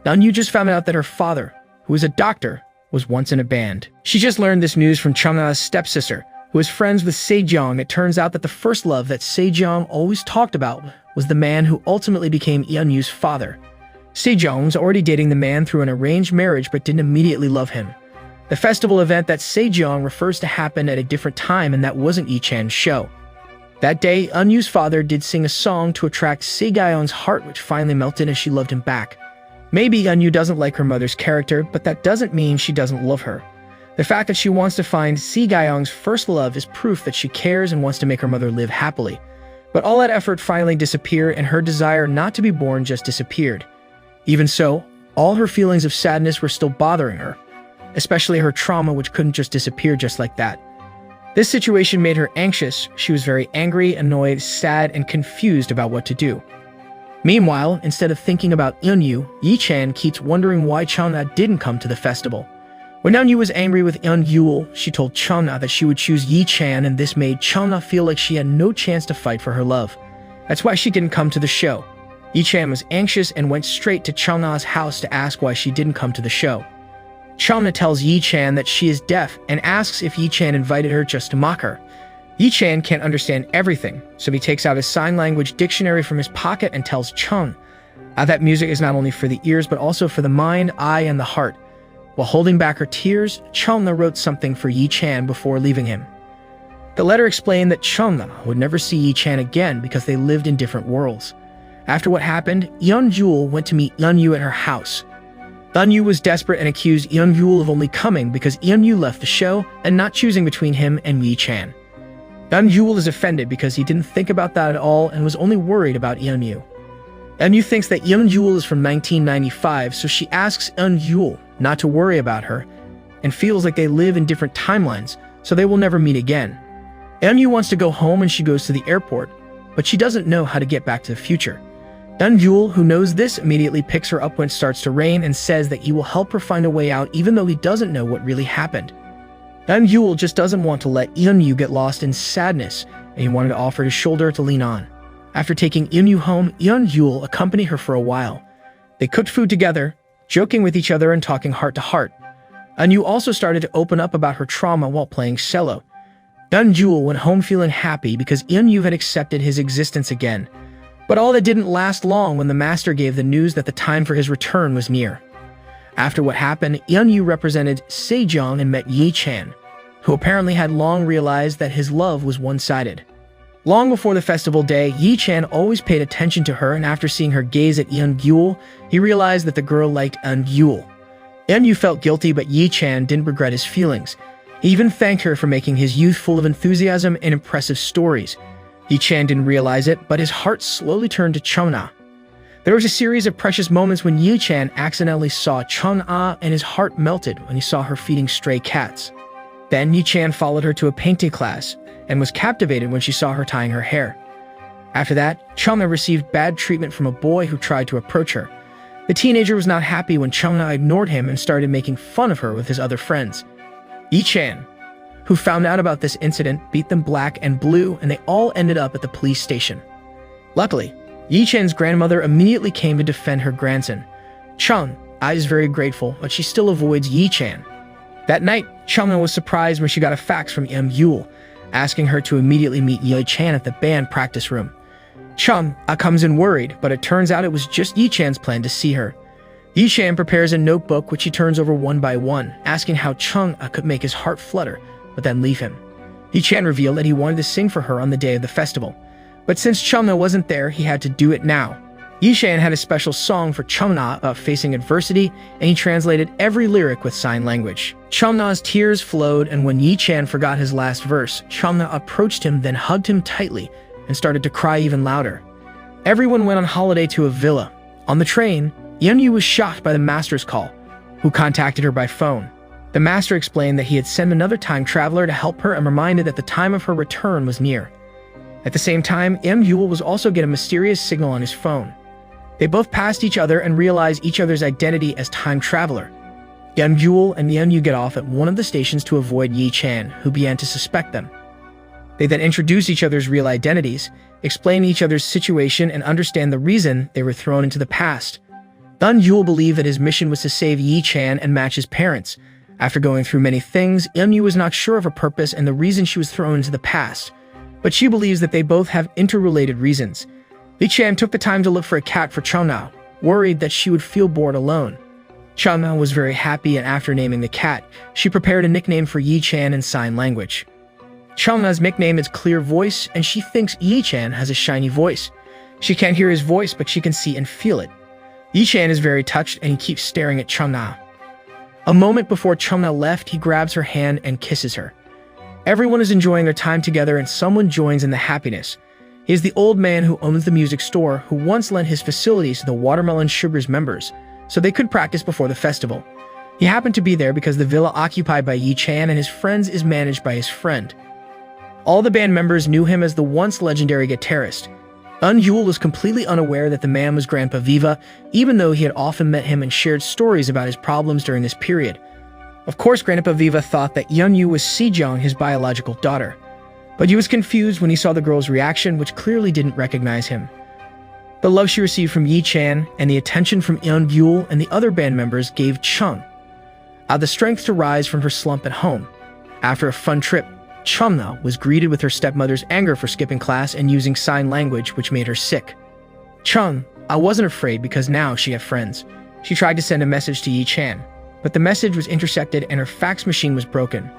Eun-yu just found out that her father, who was a doctor, was once in a band. She just learned this news from Chungna's stepsister, who is friends with Sejong. It turns out that the first love that Sejong always talked about was the man who ultimately became Eun-yu's father. Sejong was already dating the man through an arranged marriage but didn't immediately love him. The festival event that Sejong refers to happened at a different time, and that wasn't Yi-chan's show. That day, Eun-yu's father did sing a song to attract Se-gyong's heart, which finally melted as she loved him back. Maybe Eun-yu doesn't like her mother's character, but that doesn't mean she doesn't love her. The fact that she wants to find Se-gyong's first love is proof that she cares and wants to make her mother live happily. But all that effort finally disappeared, and her desire not to be born just disappeared. Even so, all her feelings of sadness were still bothering her, especially her trauma, which couldn't just disappear just like that. This situation made her anxious. She was very angry, annoyed, sad, and confused about what to do. Meanwhile, instead of thinking about Eunyu, Yi-chan keeps wondering why Cheon-na didn't come to the festival. When Eunyu was angry with Eun-yul, she told Cheon-na that she would choose Yi-chan, and this made Cheon-na feel like she had no chance to fight for her love. That's why she didn't come to the show. Yi-chan was anxious and went straight to Cheon-na's house to ask why she didn't come to the show. Cheon-na tells Yi-chan that she is deaf and asks if Yi-chan invited her just to mock her. Yi-chan can't understand everything, so he takes out his sign language dictionary from his pocket and tells Cheon that music is not only for the ears but also for the mind, eye, and the heart. While holding back her tears, Cheon-na wrote something for Yi-chan before leaving him. The letter explained that Cheon-na would never see Yi-chan again because they lived in different worlds. After what happened, Yeon-jul went to meet Eunyu at her house. Eunyu was desperate and accused Eun-yul of only coming because Eunyu left the show and not choosing between him and Yi-chan. Eun-yul is offended because he didn't think about that at all and was only worried about Eunyu. Eunyu thinks that Eun-jul is from 1995, so she asks Eun-yul not to worry about her and feels like they live in different timelines, so they will never meet again. Eunyu wants to go home and she goes to the airport, but she doesn't know how to get back to the future. Eun-yul, who knows this, immediately picks her up when it starts to rain and says that he will help her find a way out even though he doesn't know what really happened. Eun-yul just doesn't want to let Eunyu get lost in sadness, and he wanted to offer his shoulder to lean on. After taking Eunyu home, Eun-yul accompanied her for a while. They cooked food together, joking with each other and talking heart to heart. Eunyu also started to open up about her trauma while playing cello. Eun-jul went home feeling happy because Eunyu had accepted his existence again. But all that didn't last long when the master gave the news that the time for his return was near. After what happened, Eunyu represented Sejong and met Yi-chan, who apparently had long realized that his love was one-sided. Long before the festival day, Yi-chan always paid attention to her, and after seeing her gaze at Eun-yul, he realized that the girl liked Eun-yul. Eunyu felt guilty, but Yi-chan didn't regret his feelings. He even thanked her for making his youth full of enthusiasm and impressive stories. Yi-chan didn't realize it, but his heart slowly turned to Cheon-na. There was a series of precious moments when Yi-chan accidentally saw Cheon-na, and his heart melted when he saw her feeding stray cats. Then Yi-chan followed her to a painting class and was captivated when she saw her tying her hair. After that, Cheon-na received bad treatment from a boy who tried to approach her. The teenager was not happy when Cheon-na ignored him and started making fun of her with his other friends. Yi-chan, who found out about this incident, beat them black and blue, and they all ended up at the police station. Luckily, Yi-chan's grandmother immediately came to defend her grandson. Cheon-na is very grateful, but she still avoids Yi-chan. That night, Cheon-na was surprised when she got a fax from Eun-yul, asking her to immediately meet Yi-chan at the band practice room. Cheon-na comes in worried, but it turns out it was just Yi-chan's plan to see her. Yi-chan prepares a notebook which he turns over one by one, asking how Cheon-na could make his heart flutter, but then leave him. Yi-chan revealed that he wanted to sing for her on the day of the festival. But since Cheon-na wasn't there, he had to do it now. Yi-chan had a special song for Cheon-na about facing adversity, and he translated every lyric with sign language. Cheon-na's tears flowed, and when Yi-chan forgot his last verse, Cheon-na approached him, then hugged him tightly, and started to cry even louder. Everyone went on holiday to a villa. On the train, Eunyu was shocked by the master's call, who contacted her by phone. The master explained that he had sent another time traveler to help her and reminded that the time of her return was near. At the same time, Eun-yul was also getting a mysterious signal on his phone. They both passed each other and realized each other's identity as time traveler. Eun-yul and Eunyu get off at one of the stations to avoid Yi-chan, who began to suspect them. They then introduce each other's real identities, explain each other's situation, and understand the reason they were thrown into the past. Eun-yul believed that his mission was to save Yi-chan and match his parents. After going through many things, Eunyu was not sure of her purpose and the reason she was thrown into the past, but she believes that they both have interrelated reasons. Yi-chan took the time to look for a cat for Cheon-na, worried that she would feel bored alone. Cheon-na was very happy, and after naming the cat, she prepared a nickname for Yi-chan in sign language. Cheon-na's nickname is Clear Voice, and she thinks Yi-chan has a shiny voice. She can't hear his voice, but she can see and feel it. Yi-chan is very touched, and he keeps staring at Cheon-na. A moment before Cheon-na left, he grabs her hand and kisses her. Everyone is enjoying their time together, and someone joins in the happiness. He is the old man who owns the music store who once lent his facilities to the Watermelon Sugar's members so they could practice before the festival. He happened to be there because the villa occupied by Yi Chan and his friends is managed by his friend. All the band members knew him as the once legendary guitarist. Yul was completely unaware that the man was Grandpa Viva, even though he had often met him and shared stories about his problems during this period. Of course, Grandpa Viva thought that Yu was Sejong, his biological daughter. But he was confused when he saw the girl's reaction, which clearly didn't recognize him. The love she received from Yi Chan and the attention from Yul and the other band members gave Chung the strength to rise from her slump at home. After a fun trip, Chumna was greeted with her stepmother's anger for skipping class and using sign language, which made her sick. I wasn't afraid because now she had friends. She tried to send a message to Yi Chan, but the message was intercepted and her fax machine was broken.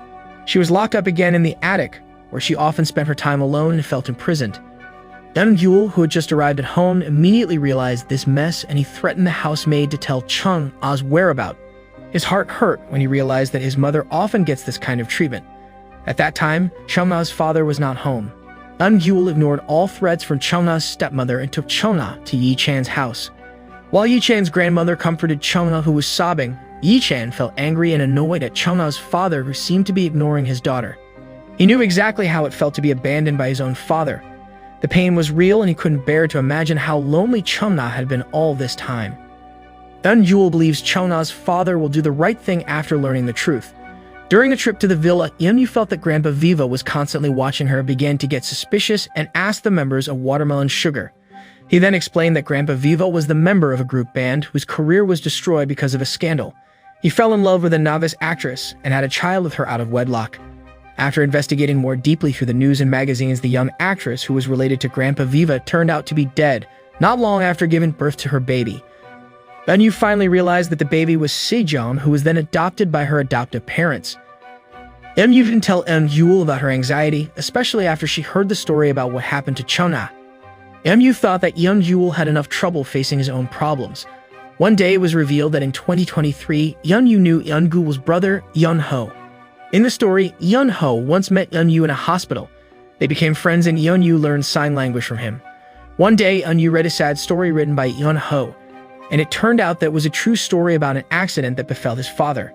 She was locked up again in the attic, where she often spent her time alone and felt imprisoned. Yul, who had just arrived at home, immediately realized this mess and he threatened the housemaid to tell Chung's whereabouts. His heart hurt when he realized that his mother often gets this kind of treatment. At that time, Chungna's father was not home. Yul ignored all threats from Chungna's stepmother and took Chungna to Yi Chan's house. While Yi Chan's grandmother comforted Chungna, who was sobbing, Yi Chan felt angry and annoyed at Chungna's father, who seemed to be ignoring his daughter. He knew exactly how it felt to be abandoned by his own father. The pain was real and he couldn't bear to imagine how lonely Chungna had been all this time. Yul believes Chungna's father will do the right thing after learning the truth. During the trip to the villa, Yu felt that Grandpa Viva was constantly watching her, began to get suspicious, and asked the members of Watermelon Sugar. He then explained that Grandpa Viva was the member of a group band whose career was destroyed because of a scandal. He fell in love with a novice actress and had a child with her out of wedlock. After investigating more deeply through the news and magazines, the young actress, who was related to Grandpa Viva, turned out to be dead, not long after giving birth to her baby. Yu finally realized that the baby was Sejong, who was then adopted by her adoptive parents. Yu didn't tell Yul about her anxiety, especially after she heard the story about what happened to Chungna. Yu thought that Yul had enough trouble facing his own problems. One day it was revealed that in 2023, Yu knew Yul's brother, Yun-ho. In the story, Yun-ho once met Yu in a hospital. They became friends and Yu learned sign language from him. One day, Yu read a sad story written by Yun-ho, and it turned out that it was a true story about an accident that befell his father.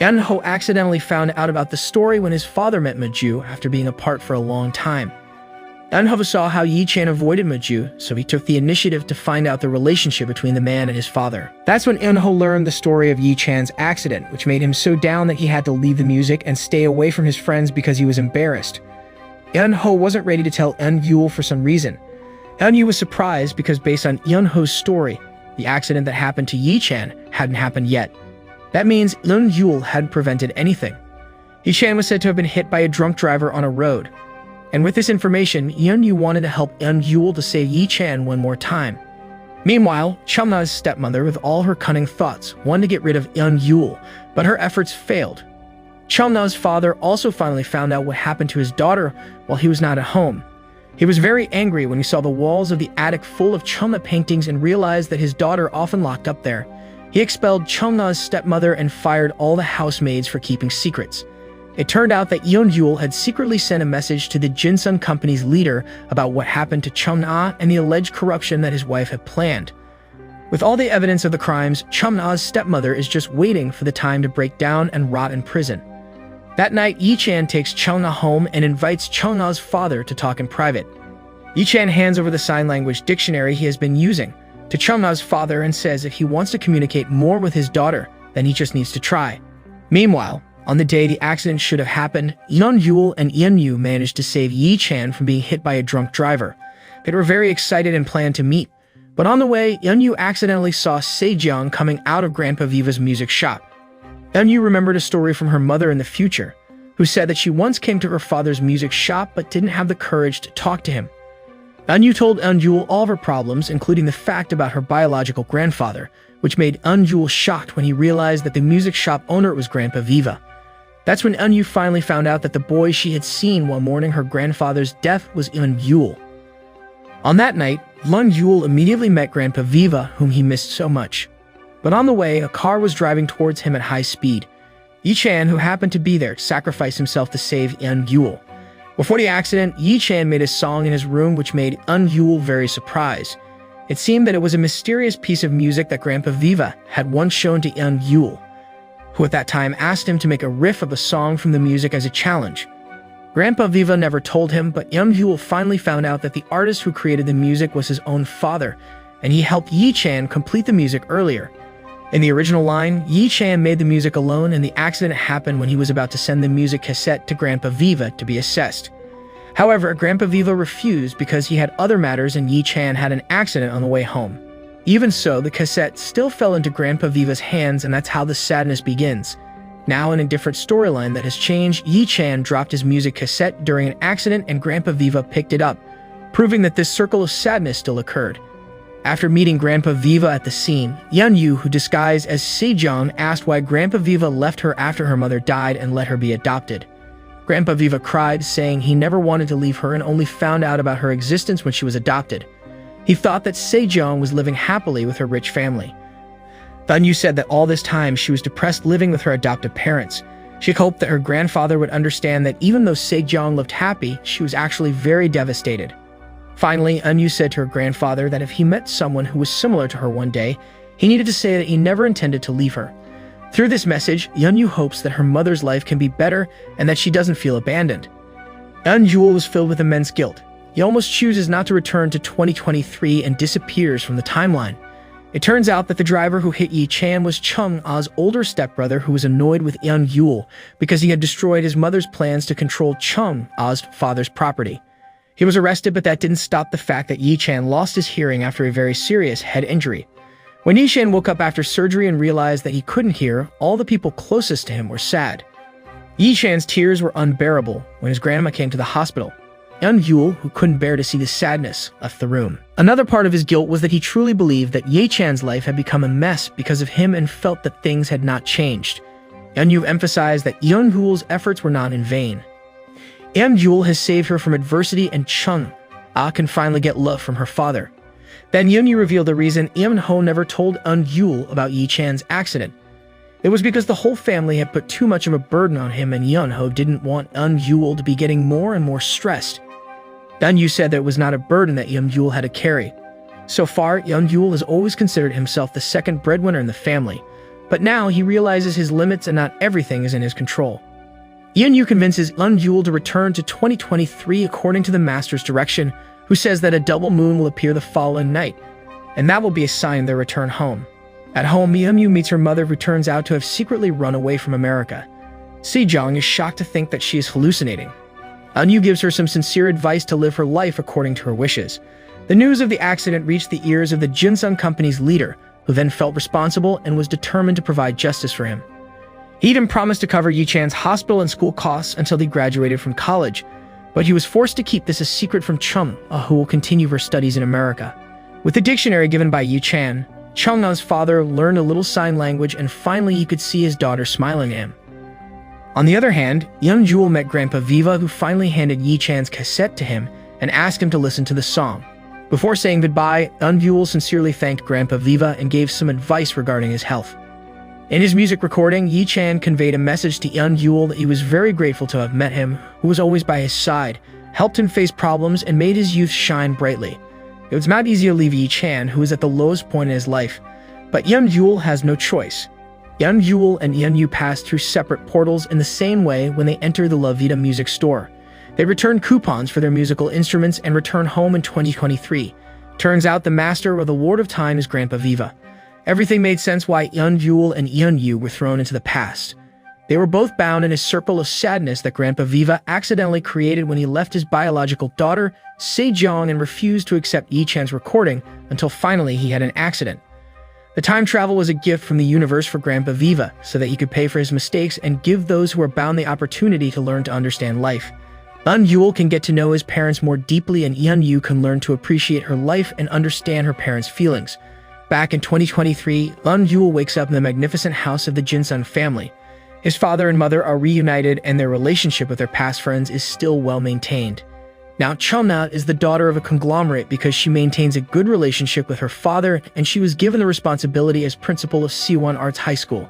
Yun-ho accidentally found out about the story when his father met Maju after being apart for a long time. Yun-ho saw how Yi Chan avoided Maju, so he took the initiative to find out the relationship between the man and his father. That's when Yun-ho learned the story of Yi Chan's accident, which made him so down that he had to leave the music and stay away from his friends because he was embarrassed. Yun-ho wasn't ready to tell Yul for some reason. Yu was surprised because based on Yun-ho's story, the accident that happened to Yi Chan hadn't happened yet. That means Yul hadn't prevented anything. Yi Chan was said to have been hit by a drunk driver on a road. And with this information, Yu wanted to help Yul to save Yi Chan one more time. Meanwhile, Chungna's stepmother, with all her cunning thoughts, wanted to get rid of Yul, but her efforts failed. Chungna's father also finally found out what happened to his daughter while he was not at home. He was very angry when he saw the walls of the attic full of Chungna paintings and realized that his daughter often locked up there. He expelled Chungna's stepmother and fired all the housemaids for keeping secrets. It turned out that Yul had secretly sent a message to the Jinsun Company's leader about what happened to Chungna and the alleged corruption that his wife had planned. With all the evidence of the crimes, Chungna's stepmother is just waiting for the time to break down and rot in prison. That night, Yi Chan takes Chungna home and invites Chungna's father to talk in private. Yi Chan hands over the sign language dictionary he has been using to Chungna's father and says if he wants to communicate more with his daughter, then he just needs to try. Meanwhile, on the day the accident should have happened, Yul and Yu managed to save Yi Chan from being hit by a drunk driver. They were very excited and planned to meet, but on the way, Yu accidentally saw Sejong coming out of Grandpa Viva's music shop. Yu remembered a story from her mother in the future, who said that she once came to her father's music shop but didn't have the courage to talk to him. Yu told Yul all of her problems, including the fact about her biological grandfather, which made Yul shocked when he realized that the music shop owner was Grandpa Viva. That's when Yu finally found out that the boy she had seen while mourning her grandfather's death was Yul. On that night, Yul immediately met Grandpa Viva, whom he missed so much. But on the way, a car was driving towards him at high speed. Yi Chan, who happened to be there, sacrificed himself to save Yul. Before the accident, Yi Chan made a song in his room which made Yul very surprised. It seemed that it was a mysterious piece of music that Grandpa Viva had once shown to Yul, who at that time asked him to make a riff of a song from the music as a challenge. Grandpa Viva never told him, but Yul finally found out that the artist who created the music was his own father, and he helped Yi Chan complete the music earlier. In the original line, Yi Chan made the music alone, and the accident happened when he was about to send the music cassette to Grandpa Viva to be assessed. However, Grandpa Viva refused because he had other matters and Yi Chan had an accident on the way home. Even so, the cassette still fell into Grandpa Viva's hands, and that's how the sadness begins. Now, in a different storyline that has changed, Yi Chan dropped his music cassette during an accident and Grandpa Viva picked it up, proving that this circle of sadness still occurred. After meeting Grandpa Viva at the scene, Yu, who disguised as Sejong, asked why Grandpa Viva left her after her mother died and let her be adopted. Grandpa Viva cried, saying he never wanted to leave her and only found out about her existence when she was adopted. He thought that Sejong was living happily with her rich family. Yu said that all this time she was depressed living with her adoptive parents. She hoped that her grandfather would understand that even though Sejong lived happy, she was actually very devastated. Finally, Yu said to her grandfather that if he met someone who was similar to her one day, he needed to say that he never intended to leave her. Through this message, Yu hopes that her mother's life can be better and that she doesn't feel abandoned. Yul was filled with immense guilt. He almost chooses not to return to 2023 and disappears from the timeline. It turns out that the driver who hit Yi Chan was Chung Ah's older stepbrother, who was annoyed with Yul because he had destroyed his mother's plans to control Chung Ah's father's property. He was arrested, but that didn't stop the fact that Yi Chan lost his hearing after a very serious head injury. When Yi Chan woke up after surgery and realized that he couldn't hear, all the people closest to him were sad. Yi Chan's tears were unbearable when his grandma came to the hospital. Yul, who couldn't bear to see the sadness, left the room. Another part of his guilt was that he truly believed that Yi Chan's life had become a mess because of him and felt that things had not changed. Yu emphasized that Yul's efforts were not in vain. Yul has saved her from adversity, and Chung Ah can finally get love from her father. Then Yu revealed the reason Ho never told Yul about Yi Chan's accident. It was because the whole family had put too much of a burden on him, and Ho didn't want Yul to be getting more and more stressed. Yu said that it was not a burden that Yul had to carry. So far, Yul has always considered himself the second breadwinner in the family, but now he realizes his limits and not everything is in his control. Yu convinces Yul to return to 2023 according to the master's direction, who says that a double moon will appear the following night, and that will be a sign of their return home. At home, Yu meets her mother, who turns out to have secretly run away from America. Sejong is shocked to think that she is hallucinating. Yu gives her some sincere advice to live her life according to her wishes. The news of the accident reached the ears of the Jinsung Company's leader, who then felt responsible and was determined to provide justice for him. He even promised to cover Yi Chan's hospital and school costs until he graduated from college, but he was forced to keep this a secret from Chung Ah, who will continue her studies in America. With the dictionary given by Yi Chan, Chung Ah's father learned a little sign language, and finally he could see his daughter smiling at him. On the other hand, Yul met Grandpa Viva, who finally handed Yi Chan's cassette to him and asked him to listen to the song. Before saying goodbye, Yul sincerely thanked Grandpa Viva and gave some advice regarding his health. In his music recording, Yi Chan conveyed a message to Yul that he was very grateful to have met him, who was always by his side, helped him face problems, and made his youth shine brightly. It was not easy to leave Yi Chan, who was at the lowest point in his life, but Yul has no choice. Yul and Yu passed through separate portals in the same way when they entered the La Vida music store. They returned coupons for their musical instruments and returned home in 2023. Turns out the master of the Ward of Time is Grandpa Viva. Everything made sense why Yul and Yu were thrown into the past. They were both bound in a circle of sadness that Grandpa Viva accidentally created when he left his biological daughter, Sejong, and refused to accept Yi Chan's recording until finally he had an accident. The time travel was a gift from the universe for Grandpa Viva so that he could pay for his mistakes and give those who are bound the opportunity to learn to understand life. Yul can get to know his parents more deeply, and Yu can learn to appreciate her life and understand her parents' feelings. Back in 2023, Yul wakes up in the magnificent house of the Jinsung family. His father and mother are reunited, and their relationship with their past friends is still well maintained. Now, Chulna is the daughter of a conglomerate because she maintains a good relationship with her father, and she was given the responsibility as principal of C1 Arts High School.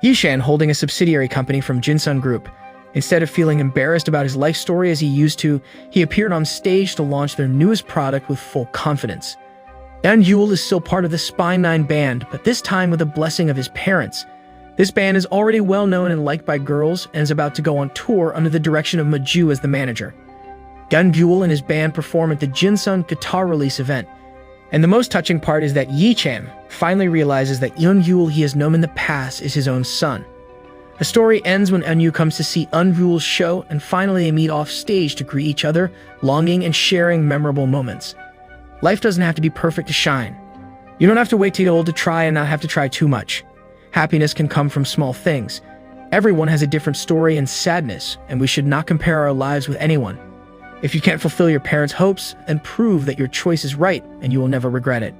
Yishan, holding a subsidiary company from Jinsung Group. Instead of feeling embarrassed about his life story as he used to, he appeared on stage to launch their newest product with full confidence. Yul is still part of the Spine 9 band, but this time with the blessing of his parents. This band is already well known and liked by girls and is about to go on tour under the direction of Maju as the manager. Yul and his band perform at the Jinsun guitar release event. And the most touching part is that Yi-chan finally realizes that Yul he has known in the past is his own son. The story ends when Eunyu comes to see Yul's show, and finally they meet off stage to greet each other, longing and sharing memorable moments. Life doesn't have to be perfect to shine. You don't have to wait till you're old to try and not have to try too much. Happiness can come from small things. Everyone has a different story and sadness, and we should not compare our lives with anyone. If you can't fulfill your parents' hopes, then prove that your choice is right and you will never regret it.